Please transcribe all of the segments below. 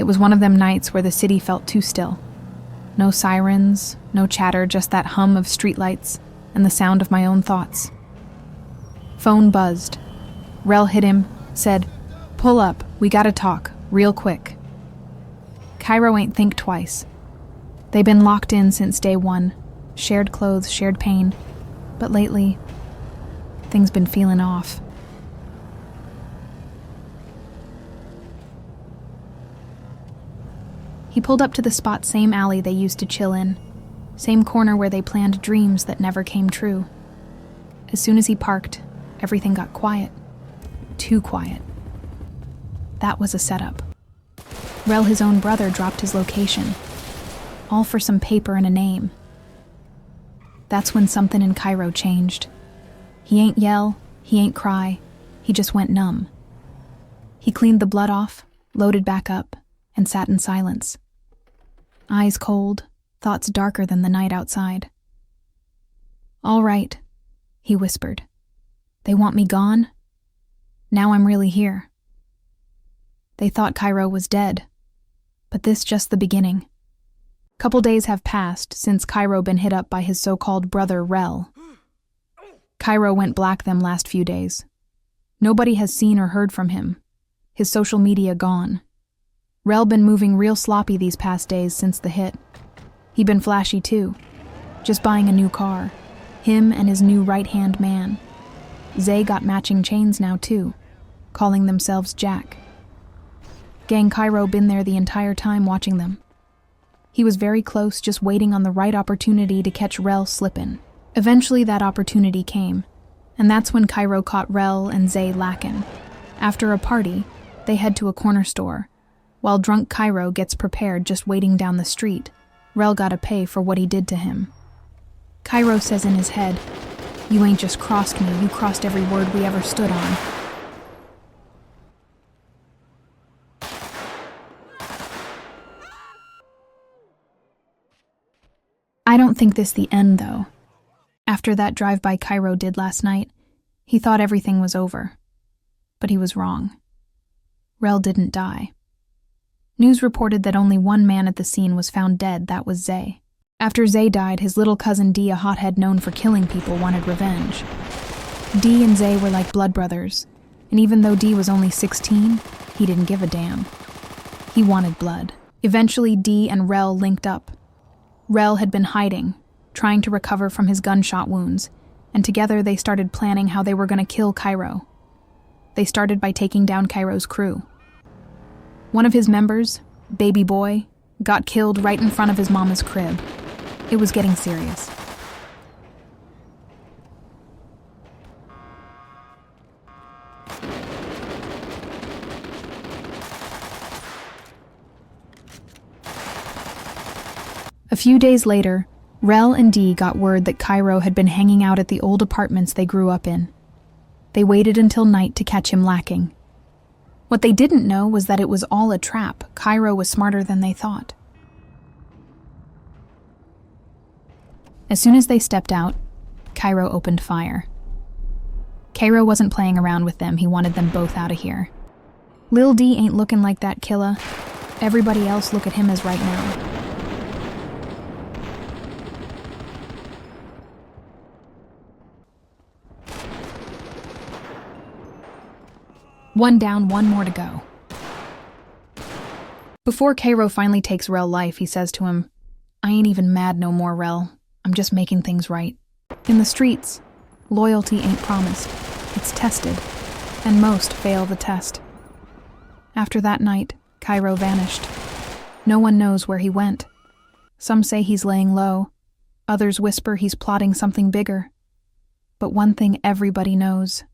It was one of them nights where the city felt too still. No sirens, no chatter, just that hum of streetlights and the sound of my own thoughts. Phone buzzed. Rel hit him, said, "Pull up, we gotta talk, real quick." Kairo ain't think twice. They been locked in since day one, shared clothes, shared pain, but lately, things been feeling off. He pulled up to the spot, same alley they used to chill in, same corner where they planned dreams that never came true. As soon as he parked, everything got quiet. Too quiet. That was a setup. Rel, his own brother, dropped his location. All for some paper and a name. That's when something in Kairo changed. He ain't yell, he ain't cry, he just went numb. He cleaned the blood off, loaded back up, and sat in silence. Eyes cold, thoughts darker than the night outside. "All right," he whispered. "They want me gone? Now I'm really here." They thought Kairo was dead, but this just the beginning. Couple days have passed since Kairo been hit up by his so-called brother Rel. Kairo went black them last few days. Nobody has seen or heard from him. His social media gone. Rel been moving real sloppy these past days since the hit. He been flashy too, just buying a new car. Him and his new right-hand man. Zay got matching chains now too, calling themselves Jack. Gang Kairo been there the entire time watching them. He was very close, just waiting on the right opportunity to catch Rel slippin'. Eventually that opportunity came, and that's when Kairo caught Rel and Zay lackin'. After a party, they head to a corner store. While drunk Kairo gets prepared just waiting down the street, Rel gotta pay for what he did to him. Kairo says in his head, "You ain't just crossed me, you crossed every word we ever stood on." I don't think this the end, though. After that drive-by Kairo did last night, he thought everything was over. But he was wrong. Rel didn't die. News reported that only one man at the scene was found dead, that was Zay. After Zay died, his little cousin Dee, a hothead known for killing people, wanted revenge. Dee and Zay were like blood brothers, and even though Dee was only 16, he didn't give a damn. He wanted blood. Eventually, Dee and Rel linked up. Rel had been hiding, trying to recover from his gunshot wounds, and together they started planning how they were going to kill Kairo. They started by taking down Kairo's crew. One of his members, Baby Boy, got killed right in front of his mama's crib. It was getting serious. A few days later, Rel and Dee got word that Kairo had been hanging out at the old apartments they grew up in. They waited until night to catch him lacking. What they didn't know was that it was all a trap. Kairo was smarter than they thought. As soon as they stepped out, Kairo opened fire. Kairo wasn't playing around with them, he wanted them both out of here. Lil D ain't looking like that killer. Everybody else look at him as right now. One down, one more to go. Before Kairo finally takes Rel life, he says to him, "I ain't even mad no more, Rel. I'm just making things right. In the streets, loyalty ain't promised. It's tested, and most fail the test." After that night, Kairo vanished. No one knows where he went. Some say he's laying low. Others whisper he's plotting something bigger. But one thing everybody knows: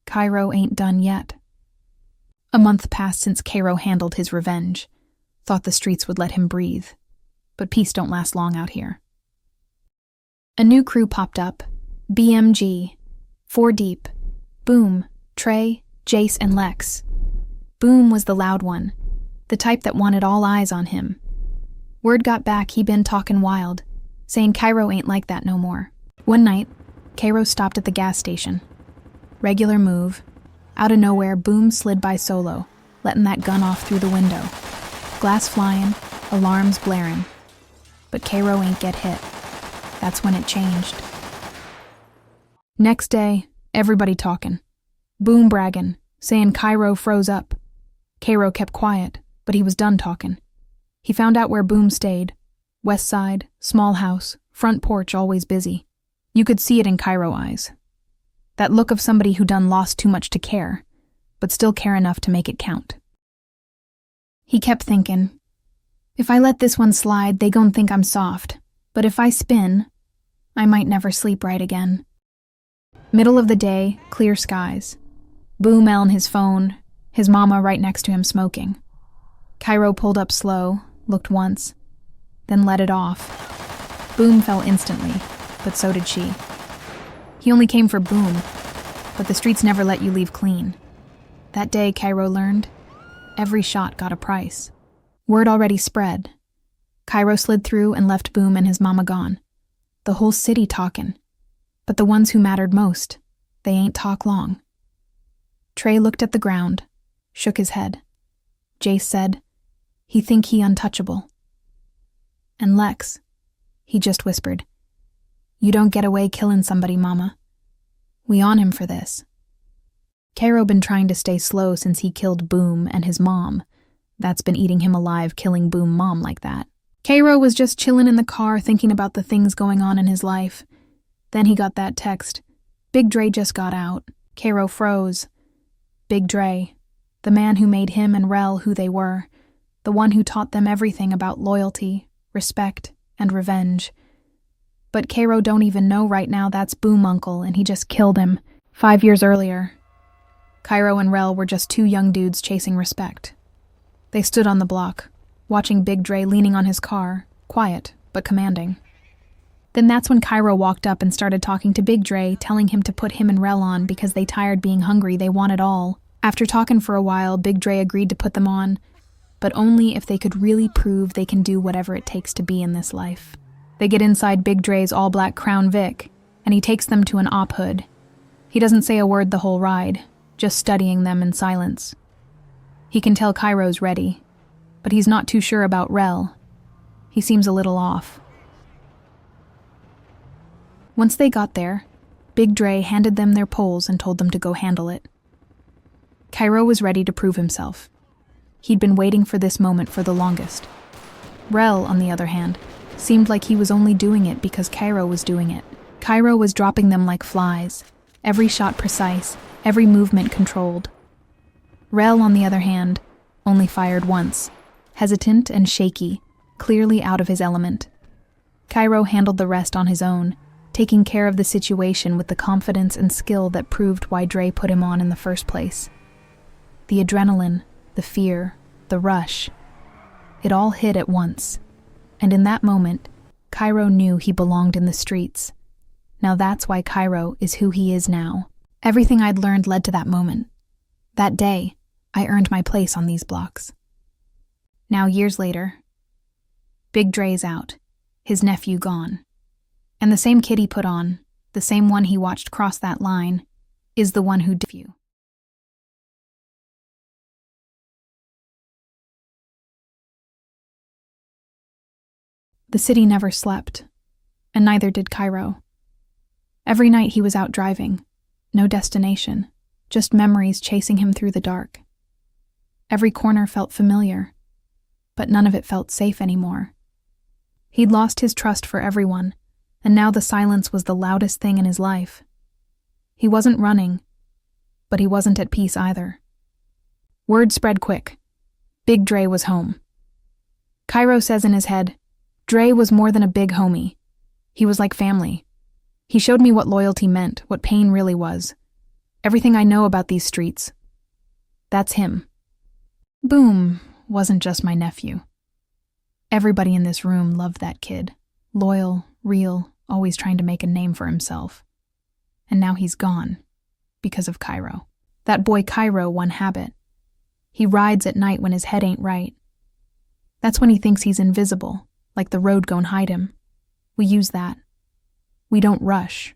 Kairo ain't done yet. A month passed since Kairo handled his revenge. Thought the streets would let him breathe. But peace don't last long out here. A new crew popped up. BMG. 4 deep. Boom, Trey, Jace, and Lex. Boom was the loud one. The type that wanted all eyes on him. Word got back he been talking wild, saying Kairo ain't like that no more. One night, Kairo stopped at the gas station. Regular move. Out of nowhere, Boom slid by solo, letting that gun off through the window. Glass flying, alarms blaring. But Kairo ain't get hit. That's when it changed. Next day, everybody talking. Boom bragging, saying Kairo froze up. Kairo kept quiet, but he was done talking. He found out where Boom stayed. West side, small house, front porch always busy. You could see it in Kairo eyes. That look of somebody who done lost too much to care, but still care enough to make it count. He kept thinking, if I let this one slide, they gon' think I'm soft, but if I spin, I might never sleep right again. Middle of the day, clear skies. Boom on his phone, his mama right next to him smoking. Kairo pulled up slow, looked once, then let it off. Boom fell instantly, but so did she. He only came for Boom, but the streets never let you leave clean. That day, Kairo learned, every shot got a price. Word already spread. Kairo slid through and left Boom and his mama gone. The whole city talkin'. But the ones who mattered most, they ain't talk long. Trey looked at the ground, shook his head. Jace said, he think he untouchable. And Lex, he just whispered, you don't get away killin' somebody, mama. We on him for this. Kairo been trying to stay slow since he killed Boom and his mom. That's been eating him alive, killing Boom mom like that. Kairo was just chillin' in the car thinking about the things going on in his life. Then he got that text. Big Dre just got out. Kairo froze. Big Dre, the man who made him and Rel who they were, the one who taught them everything about loyalty, respect, and revenge. But Kairo don't even know right now that's Boom Uncle, and he just killed him 5 years earlier. Kairo and Rel were just two young dudes chasing respect. They stood on the block, watching Big Dre leaning on his car, quiet but commanding. Then that's when Kairo walked up and started talking to Big Dre, telling him to put him and Rel on because they tired being hungry, they wanted all. After talking for a while, Big Dre agreed to put them on, but only if they could really prove they can do whatever it takes to be in this life. They get inside Big Dre's all-black Crown Vic, and he takes them to an op hood. He doesn't say a word the whole ride, just studying them in silence. He can tell Kairo's ready, but he's not too sure about Rel. He seems a little off. Once they got there, Big Dre handed them their poles and told them to go handle it. Kairo was ready to prove himself. He'd been waiting for this moment for the longest. Rel, on the other hand, seemed like he was only doing it because Kairo was doing it. Kairo was dropping them like flies, every shot precise, every movement controlled. Rel, on the other hand, only fired once, hesitant and shaky, clearly out of his element. Kairo handled the rest on his own, taking care of the situation with the confidence and skill that proved why Dre put him on in the first place. The adrenaline, the fear, the rush, it all hit at once. And in that moment, Kairo knew he belonged in the streets. Now that's why Kairo is who he is now. Everything I'd learned led to that moment. That day, I earned my place on these blocks. Now, years later, Big Dre's out, his nephew gone. And the same kid he put on, the same one he watched cross that line, is the one who did you. The city never slept, and neither did Kairo. Every night he was out driving, no destination, just memories chasing him through the dark. Every corner felt familiar, but none of it felt safe anymore. He'd lost his trust for everyone, and now the silence was the loudest thing in his life. He wasn't running, but he wasn't at peace either. Word spread quick. Big Dre was home. Kairo says in his head, Dre was more than a big homie. He was like family. He showed me what loyalty meant, what pain really was. Everything I know about these streets. That's him. Boom wasn't just my nephew. Everybody in this room loved that kid. Loyal, real, always trying to make a name for himself. And now he's gone, because of Kairo. That boy Kairo, one habit. He rides at night when his head ain't right. That's when he thinks he's invisible, like the road gon' hide him. We use that. We don't rush.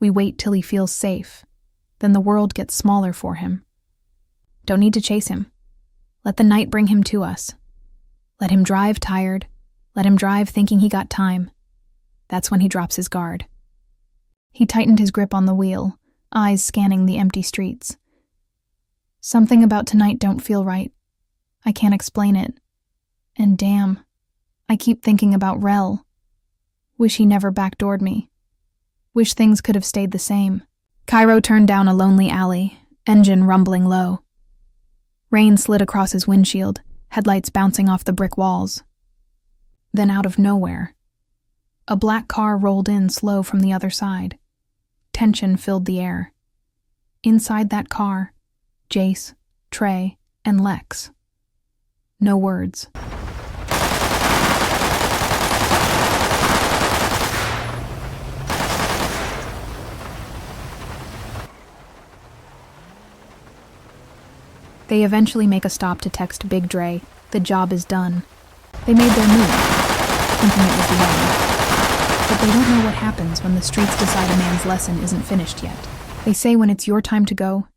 We wait till he feels safe. Then the world gets smaller for him. Don't need to chase him. Let the night bring him to us. Let him drive tired. Let him drive thinking he got time. That's when he drops his guard. He tightened his grip on the wheel, eyes scanning the empty streets. Something about tonight don't feel right. I can't explain it. And damn, I keep thinking about Rel. Wish he never backdoored me. Wish things could have stayed the same. Kairo turned down a lonely alley, engine rumbling low. Rain slid across his windshield, headlights bouncing off the brick walls. Then out of nowhere, a black car rolled in slow from the other side. Tension filled the air. Inside that car, Jace, Trey, and Lex. No words. They eventually make a stop to text Big Dre, the job is done. They made their move, thinking it was the end. But they don't know what happens when the streets decide a man's lesson isn't finished yet. They say when it's your time to go,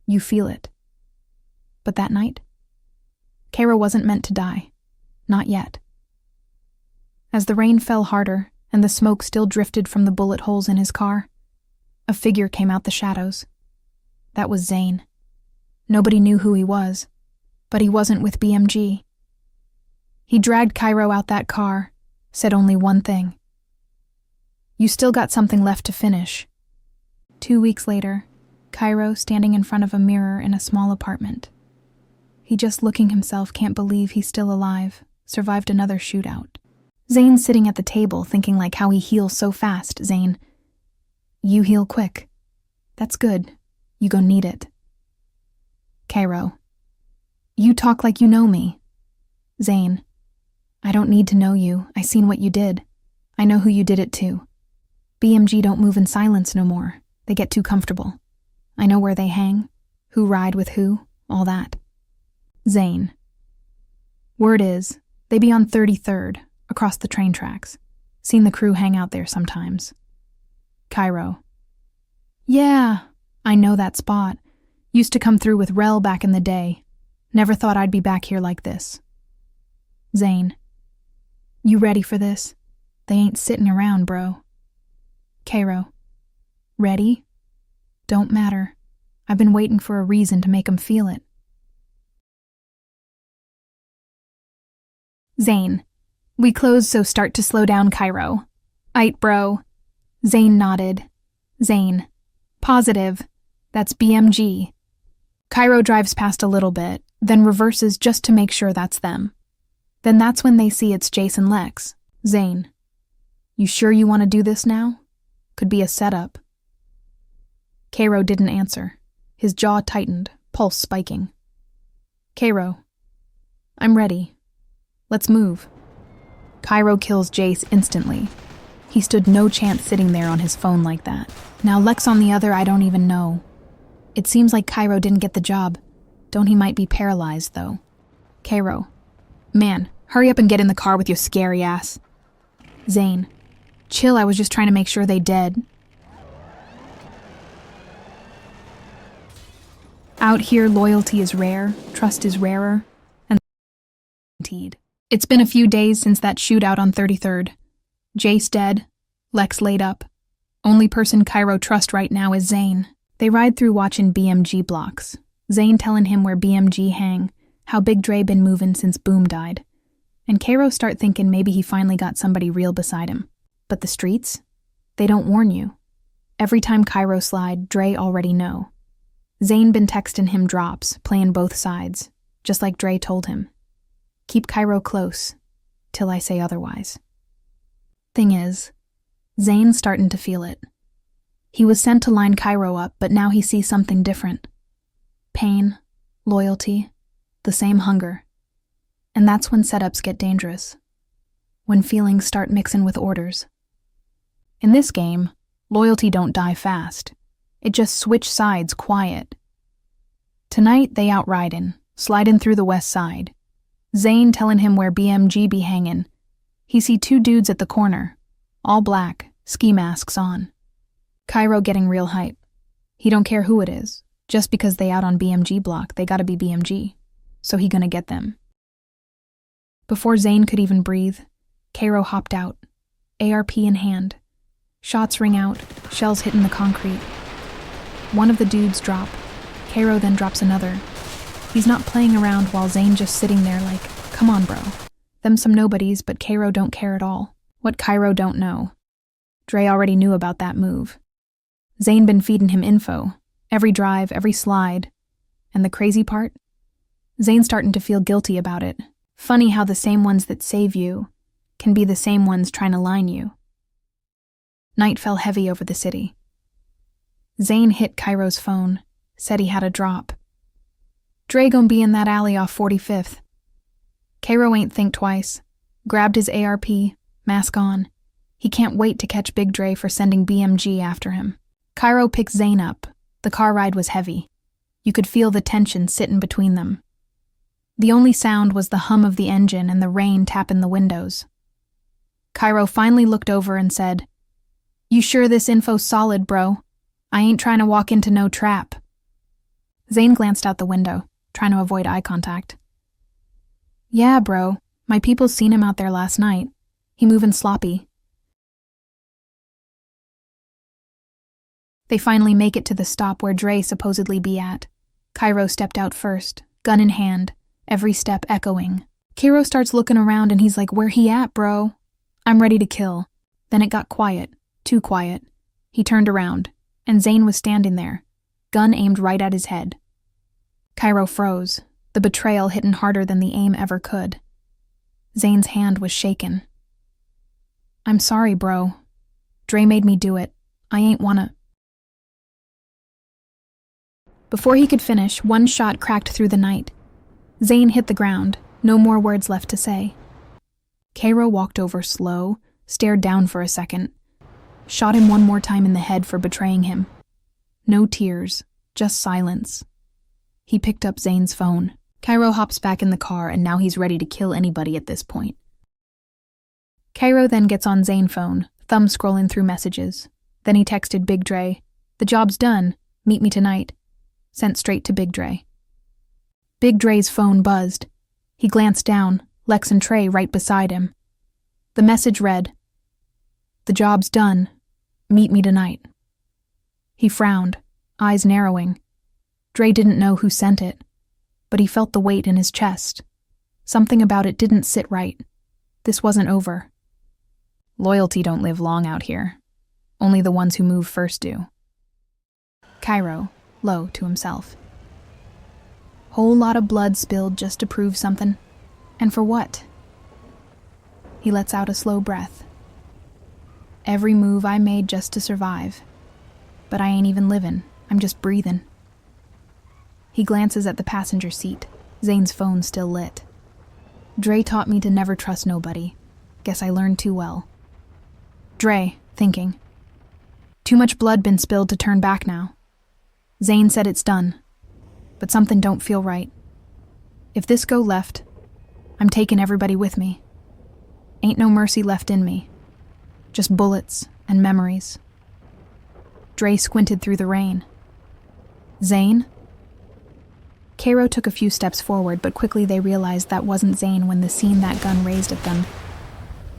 you feel it. But that night, Kairo wasn't meant to die. Not yet. As the rain fell harder and the smoke still drifted from the bullet holes in his car, a figure came out the shadows. That was Zane. Nobody knew who he was, but he wasn't with BMG. He dragged Kairo out that car, said only one thing. You still got something left to finish. 2 weeks later, Kairo standing in front of a mirror in a small apartment. He just looking himself can't believe he's still alive, survived another shootout. Zane's sitting at the table thinking like how he heals so fast, Zane. You heal quick. That's good. You gon' need it. Kairo. You talk like you know me. Zane. I don't need to know you. I seen what you did. I know who you did it to. BMG don't move in silence no more. They get too comfortable. I know where they hang, who ride with who, all that. Zane. Word is, they be on 33rd, across the train tracks. Seen the crew hang out there sometimes. Kairo. Yeah, I know that spot. Used to come through with Rel back in the day. Never thought I'd be back here like this. Zane. You ready for this? They ain't sitting around, bro. Kairo. Ready? Don't matter. I've been waiting for a reason to make 'em feel it. Zane. We close, so start to slow down, Kairo. Aight, bro. Zane nodded. Zane. Positive. That's BMG. Kairo drives past a little bit, then reverses just to make sure that's them. Then that's when they see it's Jason Lex. Zane. You sure you want to do this now? Could be a setup. Kairo didn't answer. His jaw tightened, pulse spiking. Kairo. I'm ready. Let's move. Kairo kills Jace instantly. He stood no chance sitting there on his phone like that. Now Lex on the other, I don't even know. It seems like Kairo didn't get the job. Don't he might be paralyzed, though. Kairo. Man, hurry up and get in the car with your scary ass. Zane. Chill, I was just trying to make sure they dead. Out here, loyalty is rare, trust is rarer, and guaranteed. It's been a few days since that shootout on 33rd. Jace dead, Lex laid up. Only person Kairo trusts right now is Zane. They ride through watching BMG blocks. Zane telling him where BMG hang, how Big Dre been moving since Boom died. And Kairo start thinking maybe he finally got somebody real beside him. But the streets? They don't warn you. Every time Kairo slide, Dre already know. Zane been texting him drops, playing both sides, just like Dre told him. Keep Kairo close, till I say otherwise. Thing is, Zane's starting to feel it. He was sent to line Kairo up, but now he sees something different. Pain, loyalty, the same hunger. And that's when setups get dangerous. When feelings start mixing with orders. In this game, loyalty don't die fast. It just switch sides quiet. Tonight they out riding, sliding through the west side. Zane telling him where BMG be hanging. He see two dudes at the corner, all black, ski masks on. Kairo getting real hype. He don't care who it is. Just because they out on BMG block, they gotta be BMG. So he gonna get them. Before Zane could even breathe, Kairo hopped out, ARP in hand. Shots ring out, shells hitting the concrete. One of the dudes drop. Kairo then drops another. He's not playing around while Zane just sitting there like, come on, bro. Them some nobodies, but Kairo don't care at all. What Kairo don't know. Dre already knew about that move. Zane been feeding him info, every drive, every slide. And the crazy part? Zane's starting to feel guilty about it. Funny how the same ones that save you can be the same ones trying to line you. Night fell heavy over the city. Zane hit Kairo's phone, said he had a drop. Dre gon' be in that alley off 45th. Kairo ain't think twice, grabbed his ARP, mask on. He can't wait to catch Big Dre for sending BMG after him. Kairo picked Zane up. The car ride was heavy. You could feel the tension sittin' between them. The only sound was the hum of the engine and the rain tapping the windows. Kairo finally looked over and said, "You sure this info's solid, bro? I ain't trying to walk into no trap." Zane glanced out the window, trying to avoid eye contact. "Yeah, bro. My people seen him out there last night. He moving sloppy." They finally make it to the stop where Dre supposedly be at. Kairo stepped out first, gun in hand, every step echoing. Kairo starts looking around and he's like, "Where he at, bro? I'm ready to kill." Then it got quiet, too quiet. He turned around, and Zane was standing there, gun aimed right at his head. Kairo froze, the betrayal hitting harder than the aim ever could. Zane's hand was shaken. "I'm sorry, bro. Dre made me do it. I ain't wanna..." Before he could finish, one shot cracked through the night. Zane hit the ground, no more words left to say. Kairo walked over slow, stared down for a second, shot him one more time in the head for betraying him. No tears, just silence. He picked up Zane's phone. Kairo hops back in the car and now he's ready to kill anybody at this point. Kairo then gets on Zane's phone, thumb scrolling through messages. Then he texted Big Dre, "The job's done, meet me tonight." Sent straight to Big Dre. Big Dre's phone buzzed. He glanced down, Lex and Trey right beside him. The message read, "The job's done, meet me tonight." He frowned, eyes narrowing. Dre didn't know who sent it, but he felt the weight in his chest. Something about it didn't sit right. This wasn't over. Loyalty don't live long out here. Only the ones who move first do. Kairo, low to himself. Whole lot of blood spilled just to prove something. And for what? He lets out a slow breath. Every move I made just to survive. But I ain't even living, I'm just breathing. He glances at the passenger seat, Zane's phone still lit. Dre taught me to never trust nobody. Guess I learned too well. Dre, thinking. Too much blood been spilled to turn back now. Zane said it's done, but something don't feel right. If this go left, I'm taking everybody with me. Ain't no mercy left in me. Just bullets and memories. Dre squinted through the rain. Zane? Kairo took a few steps forward, but quickly they realized that wasn't Zane when the scene that gun raised at them.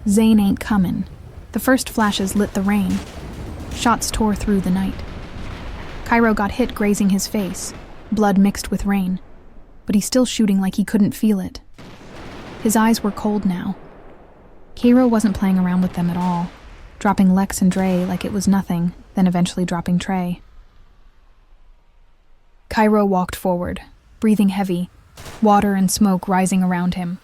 Zane ain't comin'. The first flashes lit the rain. Shots tore through the night. Kairo got hit grazing his face, blood mixed with rain, but he's still shooting like he couldn't feel it. His eyes were cold now. Kairo wasn't playing around with them at all, dropping Lex and Dre like it was nothing, then eventually dropping Trey. Kairo walked forward, breathing heavy, water and smoke rising around him.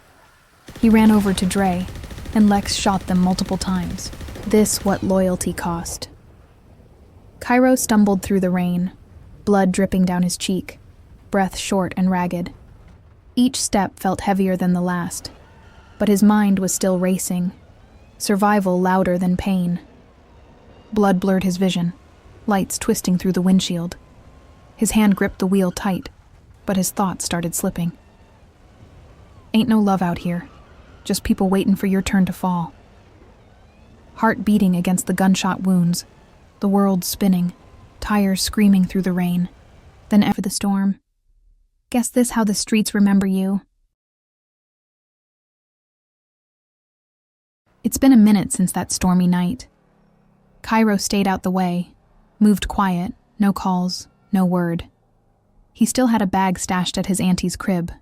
He ran over to Dre, and Lex shot them multiple times. This what loyalty cost. Kairo stumbled through the rain, blood dripping down his cheek, breath short and ragged. Each step felt heavier than the last, but his mind was still racing, survival louder than pain. Blood blurred his vision, lights twisting through the windshield. His hand gripped the wheel tight, but his thoughts started slipping. Ain't no love out here, just people waiting for your turn to fall. Heart beating against the gunshot wounds, the world spinning, tires screaming through the rain, then after the storm. Guess this how the streets remember you. It's been a minute since that stormy night. Kairo stayed out the way, moved quiet, no calls, no word. He still had a bag stashed at his auntie's crib,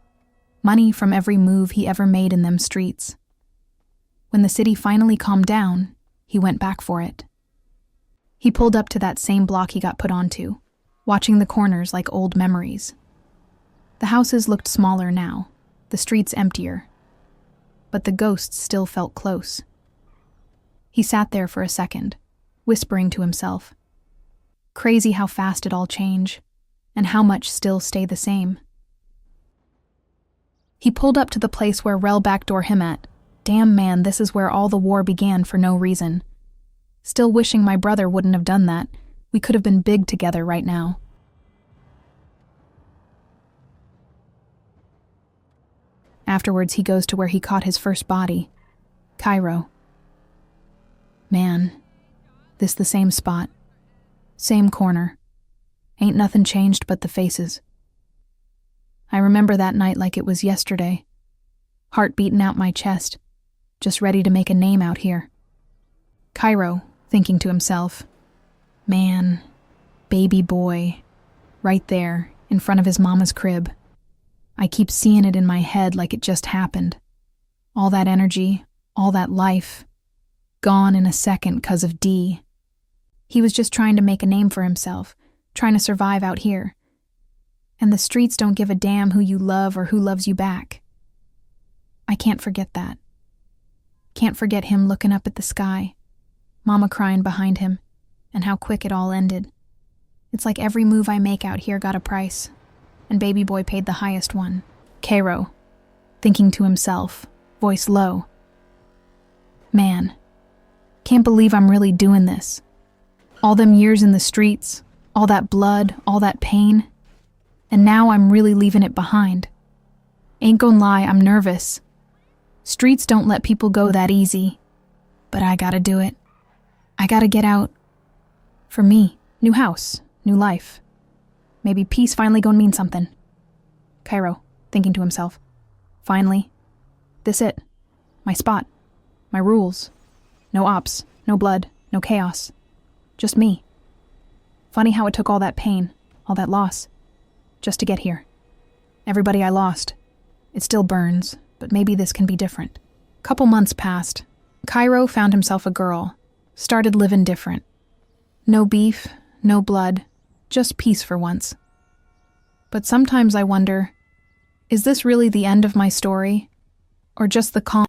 money from every move he ever made in them streets. When the city finally calmed down, he went back for it. He pulled up to that same block he got put onto, watching the corners like old memories. The houses looked smaller now, the streets emptier, but the ghosts still felt close. He sat there for a second, whispering to himself. Crazy how fast it all changed, and how much still stay the same. He pulled up to the place where Rel backdoor him at. Damn man, this is where all the war began for no reason. Still wishing my brother wouldn't have done that. We could have been big together right now. Afterwards, he goes to where he caught his first body, Kairo. Man, this the same spot, same corner. Ain't nothing changed but the faces. I remember that night like it was yesterday. Heart beating out my chest, just ready to make a name out here. Kairo, thinking to himself, man, baby boy, right there, in front of his mama's crib. I keep seeing it in my head like it just happened. All that energy, all that life, gone in a second 'cause of D. He was just trying to make a name for himself, trying to survive out here. And the streets don't give a damn who you love or who loves you back. I can't forget that. Can't forget him looking up at the sky, Mama crying behind him, and how quick it all ended. It's like every move I make out here got a price, and baby boy paid the highest one. Kairo, thinking to himself, voice low. Man, can't believe I'm really doing this. All them years in the streets, all that blood, all that pain, and now I'm really leaving it behind. Ain't gonna lie, I'm nervous. Streets don't let people go that easy, but I gotta do it. I gotta get out. For me, new house, new life. Maybe peace finally gonna mean something. Kairo, thinking to himself. Finally. This it. My spot. My rules. No ops, no blood, no chaos. Just me. Funny how it took all that pain, all that loss, just to get here. Everybody I lost. It still burns, but maybe this can be different. Couple months passed. Kairo found himself a girl. Started living different. No beef, no blood, just peace for once. But sometimes I wonder, is this really the end of my story? Or just the calm